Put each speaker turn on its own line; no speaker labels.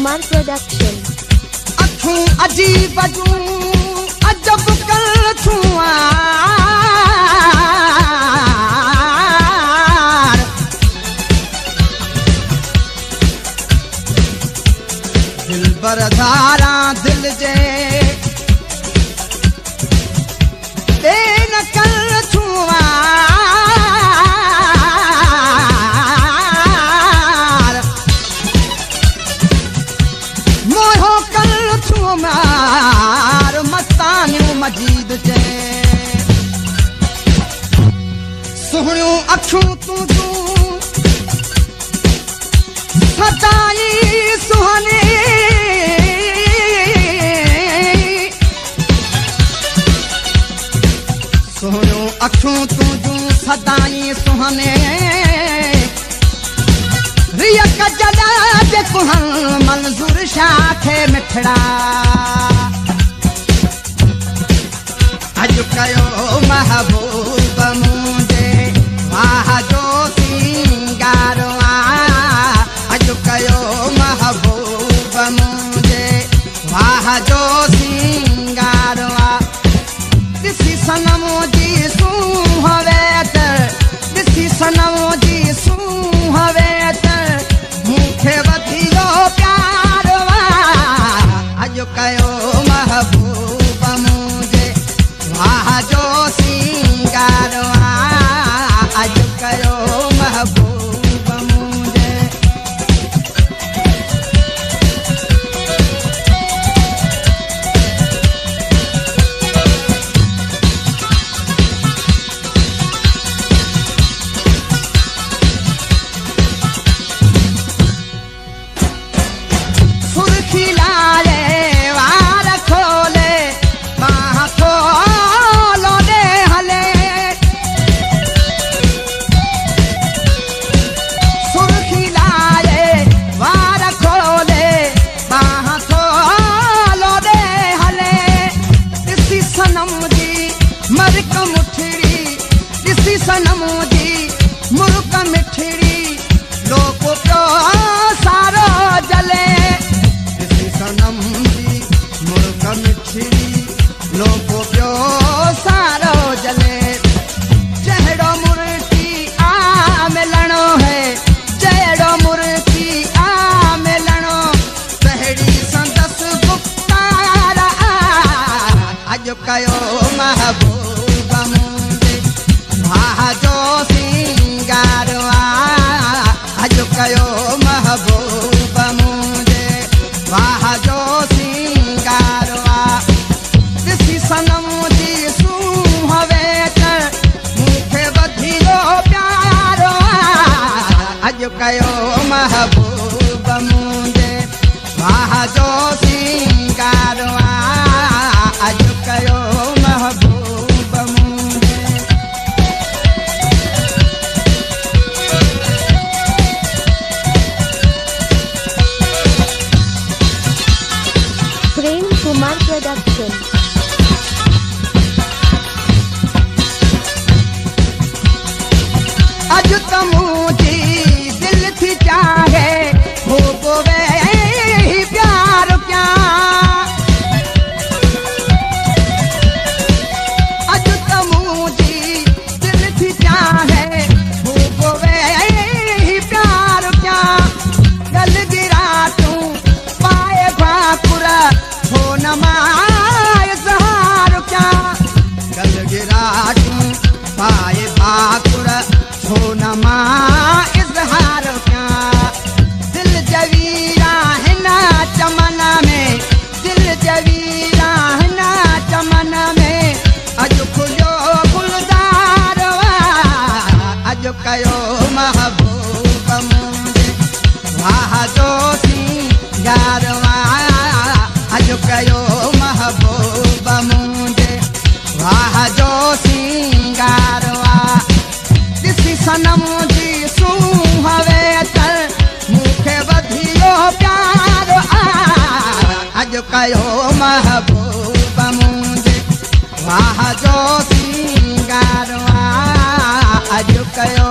Kumar production.
अखूं अजीब जूं अजब कर छुआर दिल बरधारा दिल जे न कर छुआर मोहो कर छुआर मस्तानियूं मजीद जे सुहणियूं अखियूं तुंहिंजूं सदाई सुहाने सुहणियूं अखियूं तुंहिंजूं सदाई सुहाने रिया कजला जे कुहल मंज़ूर शाह खे मिठड़ा अॼु कयो महबूब मुंहिंजे वाह जो सिंगारो अॼु कयो महबूब मुंहिंजे वाह जो सिंगारो ॾिसी सनम जी सूंहवे त ॾिसी सनम जी सूंहवे त मूंखे वधियो प्यारो अॼु कयो महबूब मुंहिंजे वाह जो सिंगारो अॼु कयो महबूब मुंहिंजे सुर्खी लाले वार खोले बाह खोलो दे हले सुर्खी लाले वार खोले बाह खोलो दे हले ॾिसी सनम जी मरक मुठड़ी ॾिसी सनम जी मुर्क मिठड़ी लोक पियो सारो जले ॾिसी सनम जी मुर्क मिठड़ी लोक पियो सारो जले जहिड़ो मुर्की आ मिलणो है जहिड़ो मुर्की आ मिलणो तहिड़ी संदसि गुफ़्तार अॼु कयो महबूब मुंहिंजे वाह जो सिंगारो अॼु कयो महबूब मुंहिंजे वाह जो सिंगारो ॾिसी सनम जी सूंहवे त मूंखे वधियो प्यारो अॼु कयो महबूब मुंहिंजे वाह जो सिंगारो अॼु कयो महबूब मुंहिंजे
प्रेम कुमार प्रोडक्शन।
अॼु त मुंहिंजी दिल थी चाहे हो पोवे प्यार क्या अॼु त मुंहिंजी दिल थी चाहे हो पोवे प्यार क्या गल गिरा तूं पाए भाकुर छो न माए ज़हार क्या गल गिरा तूं पाए भाकुर छो न मां इज़हार क्या दिल जवीरा हिन चमन में दिल जवीरा हिन चमन में अॼु खुलियो गुलज़ार अॼु कयो महबूब मुंहिंजे वाह जो सिंगारो अॼु कयो महबूब मुंहिंजे वाह जो सिंगारो ॾिसी सनम जी सूंहवे त मूंखे वधियो प्यारो अॼु कयो महबूब मुंहिंजे वाह जो सिंगारो अॼु कयो